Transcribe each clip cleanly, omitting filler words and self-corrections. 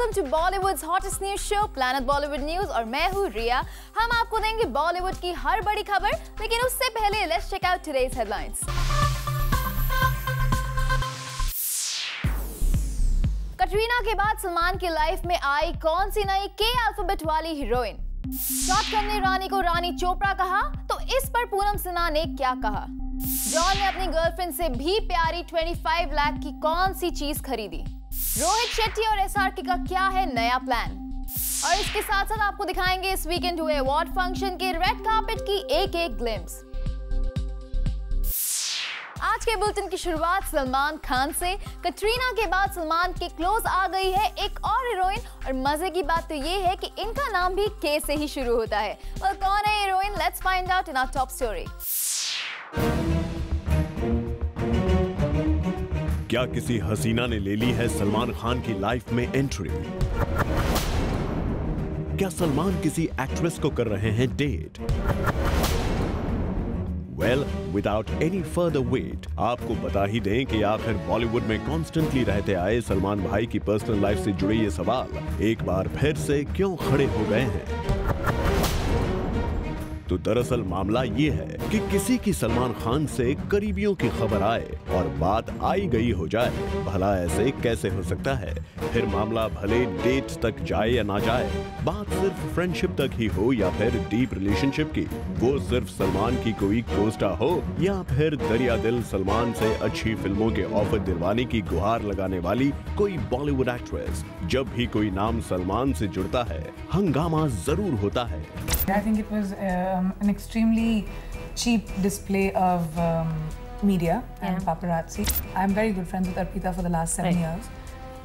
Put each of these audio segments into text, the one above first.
Welcome to Bollywood hottest news show Planet Bollywood News और मैं हूँ रिया। हम आपको देंगे बॉलीवुड की हर बड़ी खबर, लेकिन उससे पहले let's check out today's headlines. Katrina के बाद सलमान की लाइफ में आई कौन सी नई के अल्फाबेट वाली हीरोइन? शॉट करने रानी को रानी चोपड़ा कहा, तो इस पर पूनम सिन्हा ने क्या कहा? जॉन ने अपनी गर्लफ्रेंड से भी प्यारी 25 लाख की कौन सी चीज खरीदी? रोहित शेट्टी और एसआरके का क्या है नया प्लान? और इसके साथ साथ आपको दिखाएंगे इस वीकेंड हुए अवार्ड फंक्शन के रेड कार्पेट की एक ग्लिम्स। आज के बुलेटिन की शुरुआत सलमान खान से। कटरीना के बाद सलमान के क्लोज आ गई है एक और हीरोइन, और मजे की बात तो ये है कि इनका नाम भी के से ही शुरू होता है। और कौन है heroine? Let's find out in our top story. क्या किसी हसीना ने ले ली है सलमान खान की लाइफ में एंट्री? क्या सलमान किसी एक्ट्रेस को कर रहे हैं date? Well, without any further wait, आपको बता ही दें कि आखिर बॉलीवुड में कॉन्स्टेंटली रहते आए सलमान भाई की पर्सनल लाइफ से जुड़े ये सवाल एक बार फिर से क्यों खड़े हो गए हैं। तो दरअसल मामला ये है कि किसी की सलमान खान से करीबियों की खबर आए और बात आई गई हो जाए, भला ऐसे कैसे हो सकता है? फिर मामला भले डेट तक जाए या ना जाए, बात सिर्फ फ्रेंडशिप तक ही हो या फिर डीप रिलेशनशिप की, वो सिर्फ सलमान की कोई कोस्टा हो या फिर दरिया दिल सलमान से अच्छी फिल्मों के ऑफर दिलवाने की गुहार लगाने वाली कोई बॉलीवुड एक्ट्रेस, जब भी कोई नाम सलमान से जुड़ता है हंगामा जरूर होता है। I think it was an extremely cheap display of media and paparazzi. I'm very good friends with Arpita for the last 7 years.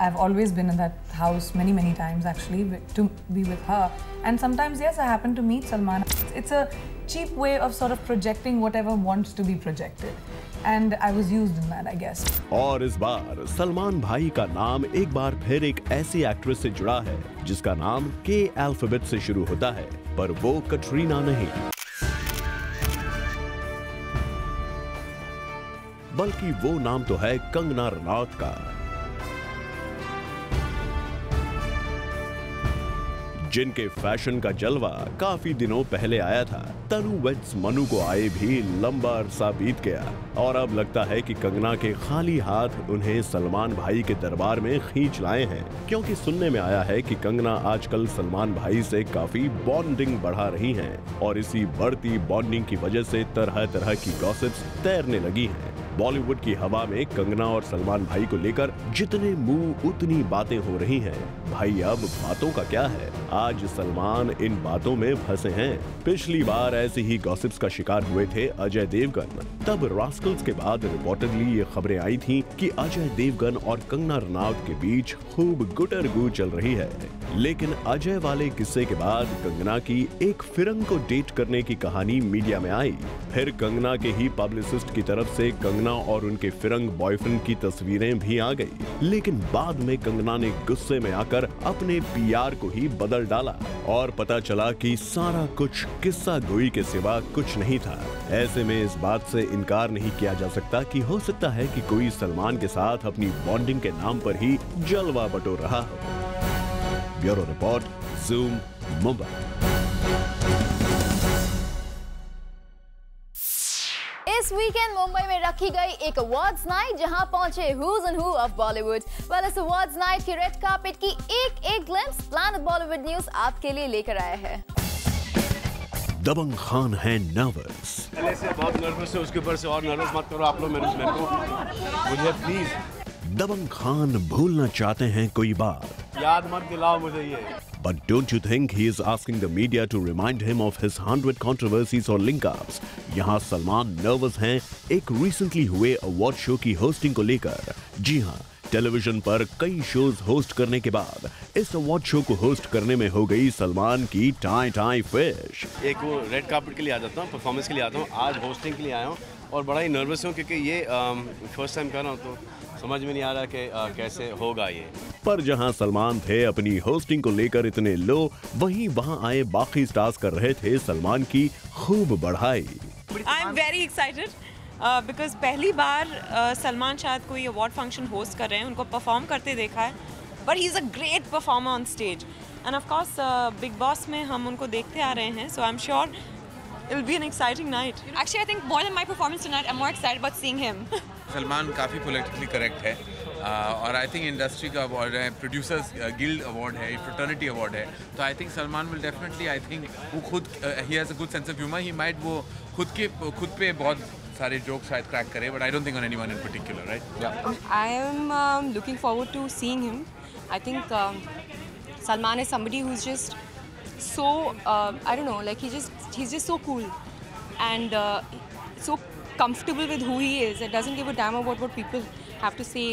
I've always been in that house many times actually to be with her. And sometimes, yes, I happen to meet Salman. It's a cheap way of sort of projecting whatever wants to be projected. And I was used in that, I guess. और इस बार सलमान भाई का नाम एक बार फिर एक ऐसी actress से जुड़ा है जिसका नाम के अल्फाबेट से शुरू होता है, पर वो कटरीना नहीं, बल्कि वो नाम तो है कंगना रनौत का, जिनके फैशन का जलवा काफी दिनों पहले आया था। तनु वेड्स मनु को आए भी लंबा अरसा बीत गया और अब लगता है कि कंगना के खाली हाथ उन्हें सलमान भाई के दरबार में खींच लाए हैं, क्योंकि सुनने में आया है कि कंगना आजकल सलमान भाई से काफी बॉन्डिंग बढ़ा रही हैं और इसी बढ़ती बॉन्डिंग की वजह से तरह तरह की गॉसिप्स तैरने लगी हैं। बॉलीवुड की हवा में कंगना और सलमान भाई को लेकर जितने मुंह उतनी बातें हो रही हैं। भाई अब बातों का क्या है, आज सलमान इन बातों में फंसे हैं। पिछली बार ऐसी ही गॉसिप्स का शिकार हुए थे अजय देवगन। तब रास्कल्स के बाद रिपोर्टेडली ये खबरें आई थी कि अजय देवगन और कंगना रनौत के बीच खूब गुटरगू चल रही है। लेकिन अजय वाले किस्से के बाद कंगना की एक फिरंग को डेट करने की कहानी मीडिया में आई। फिर कंगना के ही पब्लिसिस्ट की तरफ से कंगना और उनके फिरंग बॉयफ्रेंड की तस्वीरें भी आ गई, लेकिन बाद में कंगना ने गुस्से में आकर अपने पीआर को ही बदल डाला और पता चला कि सारा कुछ किस्सा गोई के सिवा कुछ नहीं था। ऐसे में इस बात से इनकार नहीं किया जा सकता कि हो सकता है कि कोई सलमान के साथ अपनी बॉन्डिंग के नाम पर ही जलवा बटोर रहा हो। Bureau report, zoom, Mumbai. इस वीकेंड मुंबई में रखी गई एक अवार्ड्स नाइट, जहां पहुंचे who's and who of Bollywood. Well, इस अवार्ड्स नाइट की रेड कार्पेट की एक ग्लिम्स प्लैनेट बॉलीवुड न्यूज आपके लिए लेकर आया है। दबंग खान है नर्वस। पहले से बहुत नर्वस है, उसके ऊपर से और नर्वस मत करो आप लोग मेरे को, मुझे प्लीज। दबंग खान भूलना चाहते हैं कोई बात, याद मत दिलाओ मुझे ये। But don't you think he is asking the media to remind him of his 100 controversies or link-ups? यहाँ सलमान नर्वस हैं एक रिसेंटली हुए अवार्ड शो की होस्टिंग को लेकर। जी हाँ, टेलीविजन पर कई शोज होस्ट करने के बाद इस अवार्ड शो को होस्ट करने में हो गई सलमान की टाई फिश। एक वो रेड कार्पेट के लिए आ जाता हूँ, परफॉर्मेंस के लिए आता हूँ, आज होस्टिंग के लिए आया हूँ और बड़ा ही नर्वस हूँ क्योंकि ये फर्स्ट टाइम कर रहा हूँ, तो समझ में नहीं आ रहा कि कैसे होगा ये। पर जहां सलमान थे अपनी होस्टिंग को लेकर इतने लो, वहीं वहां आए बाकी स्टार्स कर रहे थे सलमान की खूब बढ़ाई। आई एम वेरी एक्साइटेड बिकॉज पहली बार सलमान शायद कोई अवार्ड फंक्शन होस्ट कर रहे हैं, उनको परफॉर्म करते देखा है but he's a great performer on stage. And of course, Big Boss में हम उनको देखते आ रहे हैं, so I'm sure it'll be an exciting night. Actually, I think more than my performance tonight, I'm more excited about seeing him. Salman काफ़ी politically correct है और I think industry का अवार्ड है, प्रोड्यूसर्स गिल्ड अवार्ड है, fraternity award है, तो I think Salman will definitely, I think वो खुद he has a good sense of humour, he might वो खुद पे बहुत सारे जोक शायद क्रैक करे, but I don't think on anyone in particular, right? I am looking forward to seeing him. I think Salman is somebody who's just so I don't know, like he's just so cool and so comfortable with who he is. It doesn't give a damn about what people have to say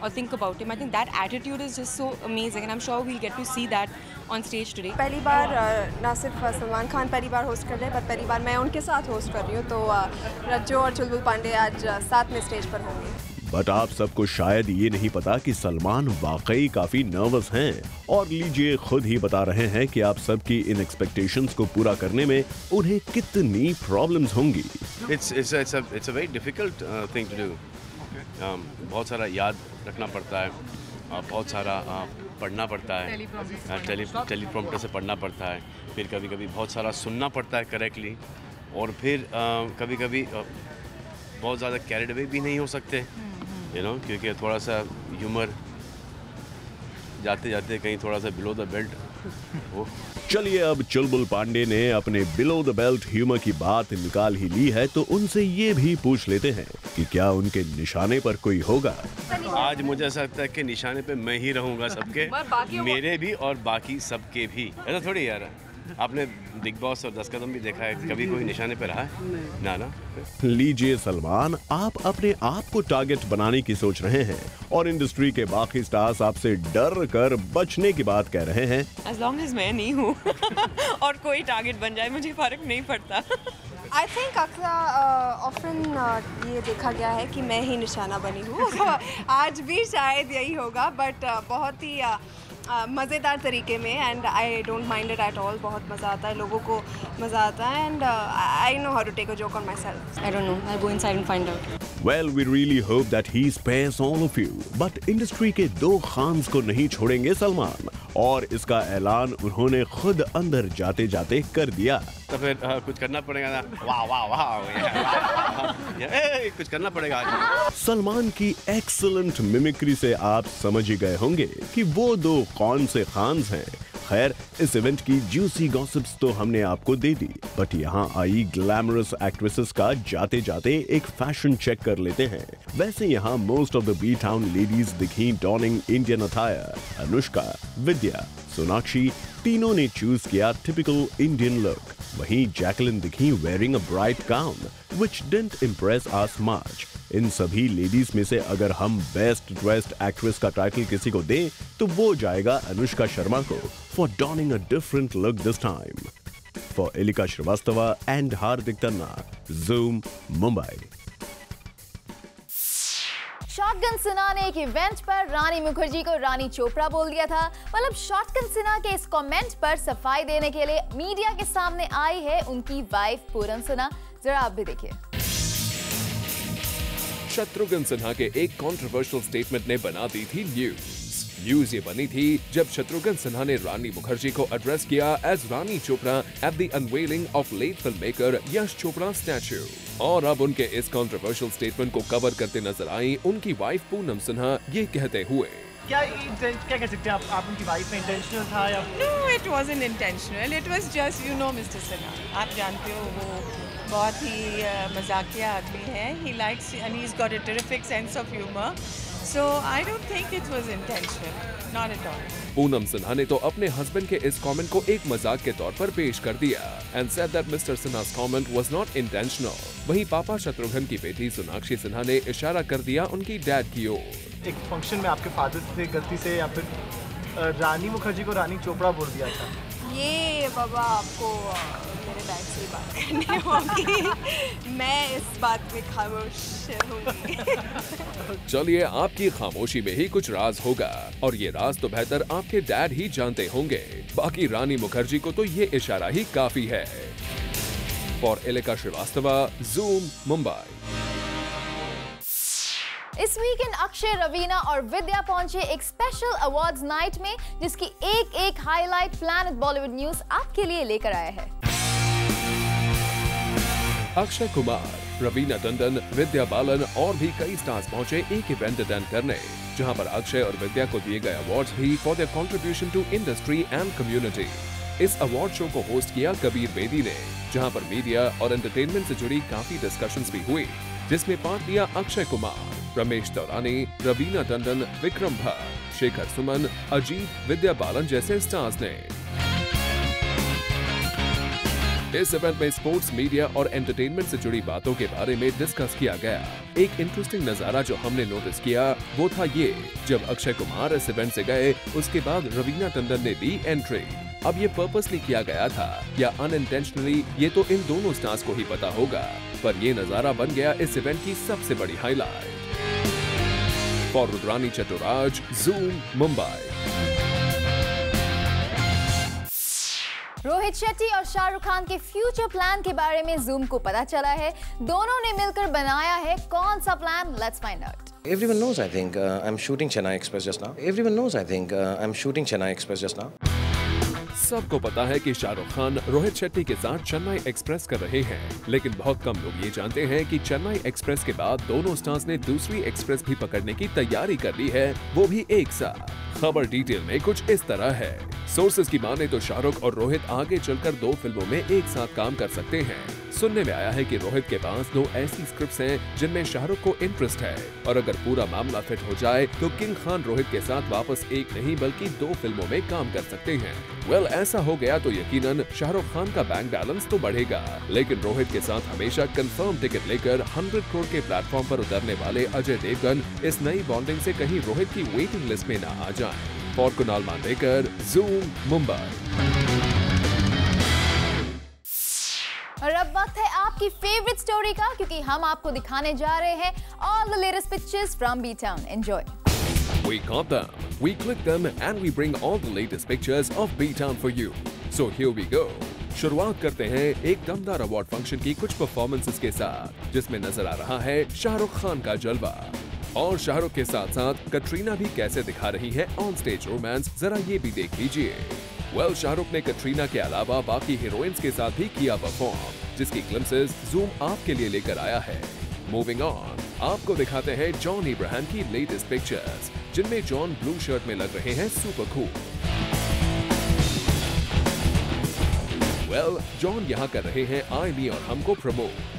or think about him. I think that attitude is just so amazing, and I'm sure we'll get to see that on stage today. पहली बार ना सिर्फ सलमान खान पहली बार host कर रहे हैं, पर पहली बार मैं उनके साथ होस्ट कर रही हूँ, तो रज्जो और चुलबुल पांडे आज साथ में स्टेज पर होंगे। बट आप सबको शायद ये नहीं पता कि सलमान वाकई काफी नर्वस हैं और लीजिए खुद ही बता रहे हैं कि आप सबकी इन एक्सपेक्टेशंस को पूरा करने में उन्हें कितनी प्रॉब्लम्स होंगी। It's a very difficult thing to do. बहुत सारा याद रखना पड़ता है, बहुत सारा पढ़ना पड़ता है, टेलीप्रॉम्प्टर से पढ़ना पड़ता है, फिर कभी-कभी बहुत सारा सुनना पड़ता है करेक्टली, और फिर कभी-कभी बहुत ज़्यादा कैरिड अवे भी नहीं हो सकते, क्योंकि थोड़ा सा ह्यूमर जाते जाते कहीं थोड़ा सा बिलो द बेल्ट हो। चलिए अब चुलबुल पांडे ने अपने बिलो द बेल्ट ह्यूमर की बात निकाल ही ली है, तो उनसे ये भी पूछ लेते हैं कि क्या उनके निशाने पर कोई होगा। आज मुझे ऐसा लगता है कि निशाने पे मैं ही रहूंगा सबके, मेरे भी और बाकी सबके भी। ऐसा थोड़ी यार, आपने बिग बॉस और 10 कदम भी देखा है, कभी कोई निशाने पे रहा है? ना। लीजिए सलमान, आप अपने आप को टारगेट बनाने की सोच रहे हैं और इंडस्ट्री के बाकी स्टार्स आपसे डर कर बचने की बात कह रहे हैं। As long as मैं नहीं हूँ और कोई टारगेट बन जाए, मुझे फर्क नहीं पड़ता। आई थिंक ऑफन ये देखा गया है कि मैं ही निशाना बनी हूँ। आज भी शायद यही होगा, बट बहुत ही मज़ेदार तरीके में, and I don't mind it at all. बहुत मज़ा आता है, लोगों को मज़ा आता है, and I know how to take a joke on myself. I don't know. I'll go inside and find out. Well, we really hope that he spares all of you. But industry के 2 खान्स को नहीं छोड़ेंगे सलमान, और इसका ऐलान उन्होंने खुद अंदर जाते जाते कर दिया। तो फिर कुछ करना पड़ेगा ना। वाह कुछ करना पड़ेगा आज। सलमान की एक्सीलेंट मिमिक्री से आप समझ ही गए होंगे कि वो 2 कौन से खान्स हैं। खैर, इस इवेंट की जूसी गॉसिप्स तो हमने आपको दे दी, बट यहाँ आई ग्लैमरस एक्ट्रेसेस का जाते जाते एक फैशन चेक कर लेते हैं। वैसे यहाँ most of the B town ladies दिखी donning Indian attire. Anushka, Vidya, Sonakshi, तीनों ने चूज किया टिपिकल इंडियन लुक। वहीं जैकलिन दिखी wearing a bright gown which didn't impress us much. इन सभी लेडीज में से अगर हम बेस्ट ड्रेस्ड एक्ट्रेस का टाइटल किसी को दें, तो वो जाएगा अनुष्का शर्मा को for donning a different look this time. For Elika Srivastava and Hardik Tanna, zoom, Mumbai. Shotgun Sinha ने एक इवेंट पर रानी मुखर्जी को रानी चोपड़ा बोल दिया था। मतलब शॉटगन सिन्हा के इस कमेंट पर सफाई देने के लिए मीडिया के सामने आई है उनकी वाइफ पूनम सिन्हा। जरा आप भी देखिए। शत्रुघ्न सिन्हा के एक कंट्रोवर्शियल स्टेटमेंट ने बना दी थी न्यूज ये बनी थी जब शत्रुघ्न सिन्हा ने रानी मुखर्जी को एड्रेस किया as Rani Chopra at the unveiling of late film maker Yash Chopra statue. और अब उनके इस कंट्रोवर्शियल स्टेटमेंट को कवर करते नजर आई उनकी वाइफ पूनम सिन्हा ये कहते हुए, क्या कह सकते हैं आप उनकी वाइफ में इंटेंशनल था या? No, it wasn't intentional. It was just, you know, Mr. Sinha. आप जानते हो वो बहुत ही मजाकिया आदमी है. He likes and he's got a terrific sense of humor. So I don't think it was intentional. Not at all. Poonam Sinha ने तो अपने हस्बैंड के इस कमेंट को एक मजाक के तौर पर पेश कर दिया and said that mister Sinha's comment was not intentional. वहीं पापा शत्रुघ्न की बेटी सोनाक्षी सिन्हा ने इशारा कर दिया उनकी डैड की ओर। एक फंक्शन में आपके फादर से गलती से या फिर रानी मुखर्जी को रानी चोपड़ा बोल दिया था। ये बाबा आपको मेरे डैड से बात करनी होगी। मैं इस बात में खामोश रहूंगी। चलिए, आपकी खामोशी में ही कुछ राज होगा और ये राज तो बेहतर आपके डैड ही जानते होंगे। बाकी रानी मुखर्जी को तो ये इशारा ही काफी है। For Elika Srivastava, zoom, Mumbai. इस वीकेंड अक्षय, रवीना और विद्या पहुंचे एक स्पेशल अवार्ड्स नाइट में, जिसकी एक हाईलाइट प्लैनेट बॉलीवुड न्यूज आपके लिए लेकर आया है। अक्षय कुमार, रवीना टंडन, विद्या बालन और भी कई स्टार्स पहुंचे एक इवेंट अटेंड करने, जहां पर अक्षय और विद्या को दिए गए अवार्ड्स भी for their contribution to industry and community. इस अवार्ड शो को होस्ट किया कबीर बेदी ने, जहां पर मीडिया और एंटरटेनमेंट से जुड़ी काफी डिस्कशंस भी हुई, जिसमें पार्ट लिया अक्षय कुमार, रमेश तौरानी, रवीना टंडन, विक्रम भट्ट, शेखर सुमन, अजीत, विद्या बालन जैसे स्टार्स ने। इस इवेंट में स्पोर्ट्स, मीडिया और एंटरटेनमेंट से जुड़ी बातों के बारे में डिस्कस किया गया। एक इंटरेस्टिंग नजारा जो हमने नोटिस किया वो था ये, जब अक्षय कुमार इस इवेंट से गए, उसके बाद रवीना टंडन ने ली एंट्री। अब ये पर्पसली किया गया था या अनइंटेंशनली, ये तो इन दोनों स्टार्स को ही पता होगा, पर ये नजारा बन गया इस इवेंट की सबसे बड़ी highlight. For Rudrani Chattoraj, zoom, Mumbai. Rohit Shetty और शाहरुख खान के फ्यूचर प्लान के बारे में ज़ूम को पता चला है। दोनों ने मिलकर बनाया है कौन सा plan, let's find out. Everyone knows, I think, I'm shooting Chennai Express just now. Everyone knows, I think, I'm shooting Chennai Express just now. सबको पता है कि शाहरुख खान रोहित शेट्टी के साथ चेन्नई एक्सप्रेस कर रहे हैं, लेकिन बहुत कम लोग ये जानते हैं कि चेन्नई एक्सप्रेस के बाद दोनों स्टार्स ने दूसरी एक्सप्रेस भी पकड़ने की तैयारी कर ली है, वो भी एक साथ। खबर डिटेल में कुछ इस तरह है। सोर्सेज की माने तो शाहरुख और रोहित आगे चलकर 2 फिल्मों में एक साथ काम कर सकते हैं। सुनने में आया है कि रोहित के पास 2 ऐसी स्क्रिप्ट्स हैं जिनमें शाहरुख को इंटरेस्ट है, और अगर पूरा मामला फिट हो जाए तो किंग खान रोहित के साथ वापस एक नहीं बल्कि 2 फिल्मों में काम कर सकते हैं। वेल, ऐसा हो गया तो यकीनन शाहरुख खान का बैंक बैलेंस तो बढ़ेगा, लेकिन रोहित के साथ हमेशा कंफर्म टिकट लेकर 100 करोड़ के प्लेटफॉर्म पर उतरने वाले अजय देवगन इस नई बॉन्डिंग से कहीं रोहित की वेटिंग लिस्ट में न आ जाए। For Kunal Mandekar, zoom, Mumbai. और अब वक्त है आपकी फेवरेट स्टोरी का, क्योंकि हम आपको दिखाने जा रहे हैं all the latest pictures from B town. Enjoy. We got them, we click them, and we bring all the latest pictures of B-Town for you. So here we go. शुरुआत करते हैं एक दमदार अवार्ड फंक्शन की कुछ performances के साथ, जिसमें नजर आ रहा है शाहरुख खान का जलवा। और शाहरुख के साथ साथ कटरीना भी कैसे दिखा रही है ऑन स्टेज रोमांस, जरा ये भी देख लीजिए। वेल, शाहरुख ने कटरीना के अलावा बाकी हीरोइंस के साथ भी किया परफॉर्म, जिसकी ग्लिम्सेस ज़ूम आपके लिए लेकर आया है। मूविंग ऑन, आपको दिखाते हैं जॉन इब्राहिम की लेटेस्ट पिक्चर्स, जिनमें जॉन ब्लू शर्ट में लग रहे हैं सुपर कूल। वेल, जॉन यहाँ कर रहे हैं आई मी और हमको promote.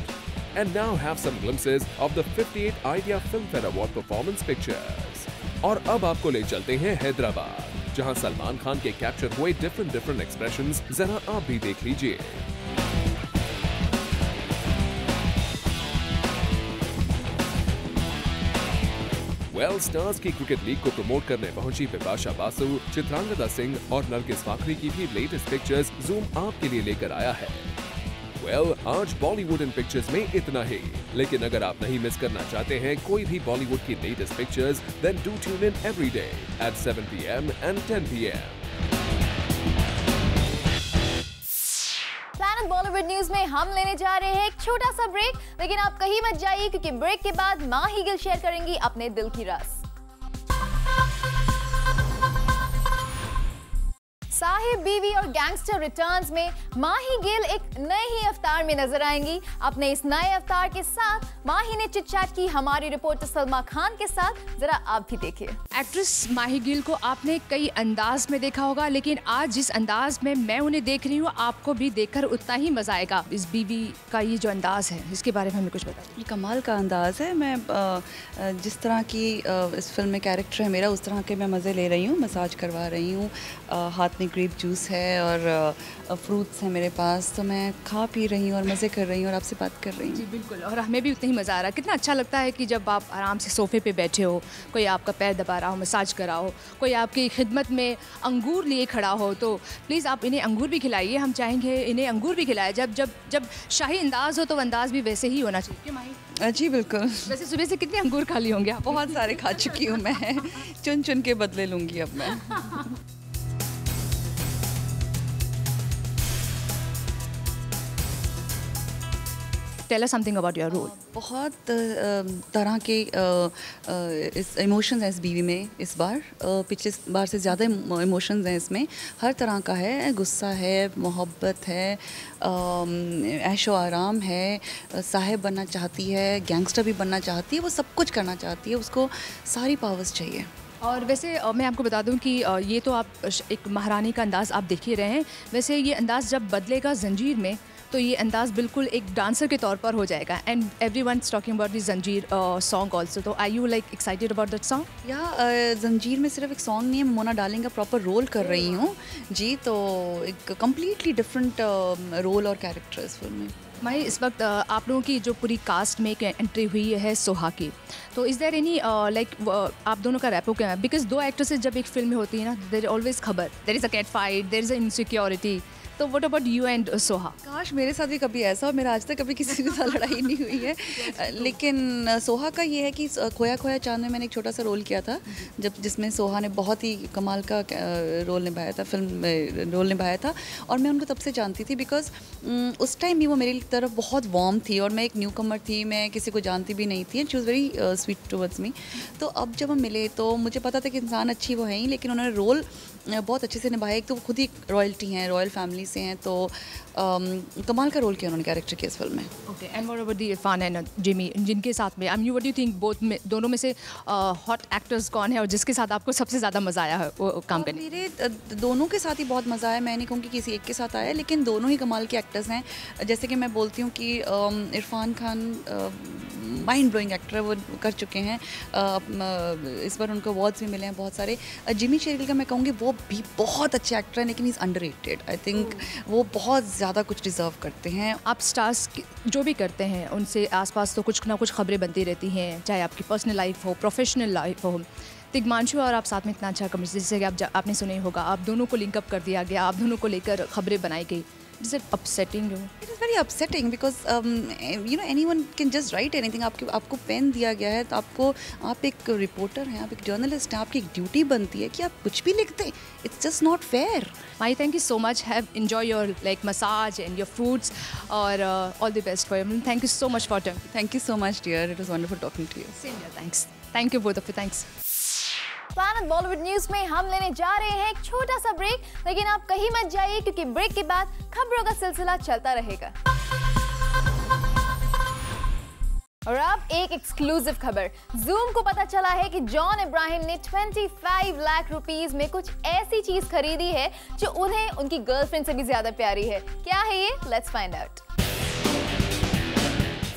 And now have some glimpses of the 58th Idea Filmfare Award performance pictures. और अब आपको ले चलते हैं हैदराबाद, जहां सलमान खान के कैप्चर हुए डिफरेंट एक्सप्रेशंस जरा आप भी देख लीजिए। वेल, स्टार्स की क्रिकेट लीग को प्रमोट करने पहुंची बिपाशा बासु, चित्रांगदा सिंह और नरगिस फाखरी की भी लेटेस्ट पिक्चर्स ज़ूम आपके लिए लेकर आया है। वेल, आज बॉलीवुड इन पिक्चर्स में इतना ही, लेकिन अगर आप नहीं मिस करना चाहते हैं कोई भी बॉलीवुड की latest pictures, then do tune in every day at 7 PM and 10 PM। Planet Bollywood News में हम लेने जा रहे हैं एक छोटा सा ब्रेक, लेकिन आप कहीं मत जाइए, क्योंकि ब्रेक के बाद माही गिल शेयर करेंगी अपने दिल की राज। साहिब, बीवी और गैंगस्टर रिटर्न्स में माही गिल एक नए ही अवतार में नजर आएंगी। अपने इस नए अवतार के साथ माही ने चिट चैट की हमारी रिपोर्टर सलमा खान के साथ, जरा आप भी देखिए। एक्ट्रेस माही गिल को आपने कई अंदाज में देखा होगा, लेकिन आज जिस अंदाज में मैं उन्हें देख रही हूँ, आपको भी देखकर उतना ही मजा आएगा। इस बीवी का ये जो अंदाज है, इसके बारे में हमें कुछ बताइए। ये कमाल का अंदाज है। मैं जिस तरह की इस फिल्म में कैरेक्टर है मेरा, उस तरह के मैं मज़े ले रही हूँ, मसाज करवा रही हूँ, हाथ में ग्रेप जूस है और फ्रूट्स हैं मेरे पास, तो मैं खा पी रही हूँ और मज़े कर रही हूँ और आपसे बात कर रही हूँ। जी बिल्कुल, और हमें भी उतना ही मज़ा आ रहा है। कितना अच्छा लगता है कि जब आप आराम से सोफे पे बैठे हो, कोई आपका पैर दबा रहा हो, मसाज करा हो, कोई आपकी खिदमत में अंगूर लिए खड़ा हो, तो प्लीज़ आप इन्हें अंगूर भी खिलाइए। हम चाहेंगे इन्हें अंगूर भी खिलाए। जब जब जब शाही अंदाज़ हो तो अंदाज़ भी वैसे ही होना चाहिए। क्यों माही? जी बिल्कुल। वैसे सुबह से कितने अंगूर खा लिए होंगे आप? बहुत सारे खा चुकी हूँ मैं। चुन चुन के बदले लूँगी अब मैं। Tell us something about your role. बहुत तरह के इमोशंस हैं इस बीवी में इस बार, पिछले बार से ज़्यादा इमोशंस हैं इसमें, हर तरह का है, गुस्सा है, मोहब्बत है, ऐशो आराम है, साहिब बनना चाहती है, गैंगस्टर भी बनना चाहती है, वो सब कुछ करना चाहती है, उसको सारी पावर्स चाहिए। और वैसे मैं आपको बता दूं कि ये तो आप एक महारानी का अंदाज़ आप देख ही रहे हैं, वैसे ये अंदाज़ जब बदलेगा जंजीर में तो ये अंदाज़ बिल्कुल एक डांसर के तौर पर हो जाएगा। And everyone is talking about the Zanjeer song also, तो are you like excited about that song? या जंजीर में सिर्फ एक सॉन्ग नहीं है, मैं मोना डार्लिंग का प्रॉपर रोल कर रही हूँ जी, तो एक कम्प्लीटली डिफरेंट रोल और कैरेक्टर इस फिल्म में। मैं इस वक्त आप लोगों की जो पूरी कास्ट में एक एंट्री हुई है सोहा की, तो इज़ देयर एनी लाइक आप दोनों का रैपो क्या है? बिकॉज दो एक्ट्रेसेस जब एक फिल्म में होती है ना, देयर ऑलवेज खबर, there is a cat fight, there is a insecurity, तो what about you and Soha? काश मेरे साथ भी कभी ऐसा हो, मेरा आज तक कभी किसी के साथ लड़ाई नहीं हुई है, लेकिन सोहा का ये है कि खोया खोया चांद में मैंने एक छोटा सा रोल किया था, जिसमें सोहा ने बहुत ही कमाल का रोल निभाया था, फिल्म में रोल निभाया था, और मैं उनको तब से जानती थी बिकॉज उस टाइम भी वो मेरी तरफ बहुत वार्म थी और मैं एक न्यू कमर थी, मैं किसी को जानती भी नहीं थी, and she was very sweet towards me. तो अब जब हम मिले तो मुझे पता था कि इंसान अच्छी वो है ही, लेकिन उन्होंने रोल बहुत अच्छे से निभाया। एक तो वो खुद ही रॉयल्टी हैं, रॉयल फैमिली से हैं, तो कमाल का रोल किया उन्होंने कैरेक्टर के इस फिल्म में। Okay, and what about the Irfan and Jimmy, जिनके साथ में you what do you think both में, दोनों में से हॉट एक्टर्स कौन है और जिसके साथ आपको सबसे ज़्यादा मज़ा आया है वो काम करने? मेरे दोनों के साथ ही बहुत मज़ा आया, मैं नहीं कहूँगी किसी एक के साथ आया, लेकिन दोनों ही कमाल के एक्टर्स हैं। जैसे कि मैं बोलती हूँ कि Irfan Khan mind blowing actor वो कर चुके हैं, इस बार उनको अवार्ड्स भी मिले हैं बहुत सारे। जिमी शेरिल का मैं कहूँगी वो भी बहुत अच्छे एक्टर हैं, लेकिन इज़ अंडररेटेड। आई थिंक वो बहुत ज़्यादा कुछ डिज़र्व करते हैं। आप स्टार्स जो भी करते हैं उनसे आसपास तो कुछ ना कुछ खबरें बनती रहती हैं, चाहे आपकी पर्सनल लाइफ हो, प्रोफेशनल लाइफ हो। तिग्मांशु और आप साथ में इतना अच्छा कमिश्नर, जैसे कि आपने सुना ही होगा, आप दोनों को लिंकअप कर दिया गया, आप दोनों को लेकर खबरें बनाई गई। Is it upsetting you? It is very upsetting because you know anyone can just write anything. आपको पेन दिया गया है, तो आप एक रिपोर्टर हैं, आप एक जर्नलिस्ट हैं, आपकी एक ड्यूटी बनती है कि आप कुछ भी लिख दें. It's just not fair. Mai, thank you so much. Enjoy your like massage and your fruits, or all the best for you. Thank you so much for time. Thank you so much, dear. It was wonderful talking to you. Same here. Thanks. Thank you both of you. Thanks. Planet Bollywood News में हम लेने जा रहे हैं एक छोटा सा break, लेकिन आप कहीं मत जाइए क्योंकि ब्रेक के बाद खबरों का सिलसिला चलता रहेगा। और अब एक एक्सक्लूसिव खबर, जूम को पता चला है कि जॉन इब्राहिम ने 25 लाख रुपीस में कुछ ऐसी चीज खरीदी है जो उन्हें उनकी गर्लफ्रेंड से भी ज्यादा प्यारी है। क्या है ये? Let's find out.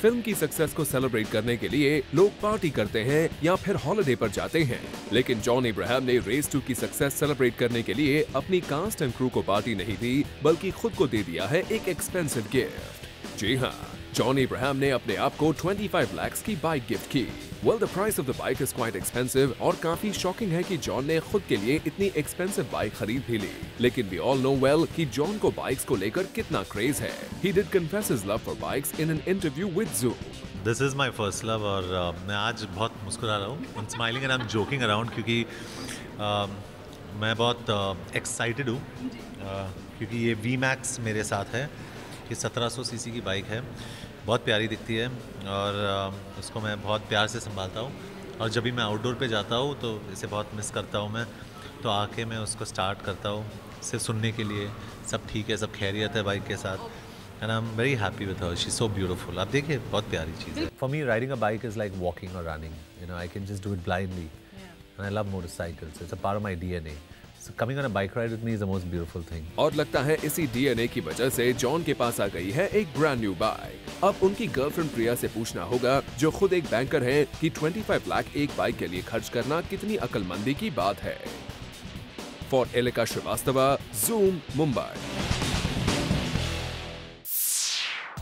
फिल्म की सक्सेस को सेलिब्रेट करने के लिए लोग पार्टी करते हैं या फिर हॉलिडे पर जाते हैं, लेकिन जॉन इब्राहिम ने रेस 2 की सक्सेस सेलिब्रेट करने के लिए अपनी कास्ट एंड क्रू को पार्टी नहीं दी, बल्कि खुद को दे दिया है एक एक्सपेंसिव गिफ्ट। जी हाँ, जॉन इब्राहिम ने अपने आप को 25 लाख की बाइक गिफ्ट की। Well, the price of the bike is quite expensive और काफी शॉकिंग है कि जॉन ने खुद के लिए इतनी एक्सपेंसिव बाइक खरीद भी ली। लेकिन we all know well कि जॉन को बाइक्स को लेकर कितना क्रेज है। He did confess his love for bikes in an interview with Zoom. This is my first love और मैं आज बहुत मुस्कुरा रहा हूँ। I'm smiling and I'm joking around क्योंकि मैं बहुत एक्साइटेड हूँ क्योंकि ये VMAX मेरे साथ है। ये 1700 सीसी की बाइक है, बहुत प्यारी दिखती है और उसको मैं बहुत प्यार से संभालता हूँ, और जब भी मैं आउटडोर पे जाता हूँ तो इसे बहुत मिस करता हूँ मैं, तो आके मैं उसको स्टार्ट करता हूँ सिर्फ सुनने के लिए, सब ठीक है, सब खैरियत है बाइक के साथ, and I am very happy with her, she is so beautiful. आप देखिए, बहुत प्यारी चीज़ है। For me riding a bike is like walking और running, you know, I can just do it blindly and I love motorcycles, it's a part of my DNA. Coming on a bike ride with me is the most beautiful thing. और लगता है इसी DNA की वजह से John के पास आ गई है एक ब्रांड न्यू बाइक। अब उनकी गर्लफ्रेंड प्रिया से पूछना होगा, जो खुद एक बैंकर है, कि 25 लाख एक बाइक के लिए खर्च करना कितनी अक्लमंदी की बात है। For Elika Srivastava, Zoom, Mumbai.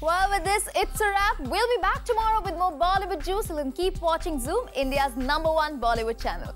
Well, with this, it's a wrap. We'll be back tomorrow with more Bollywood juice. So keep watching Zoom, India's #1 Bollywood channel.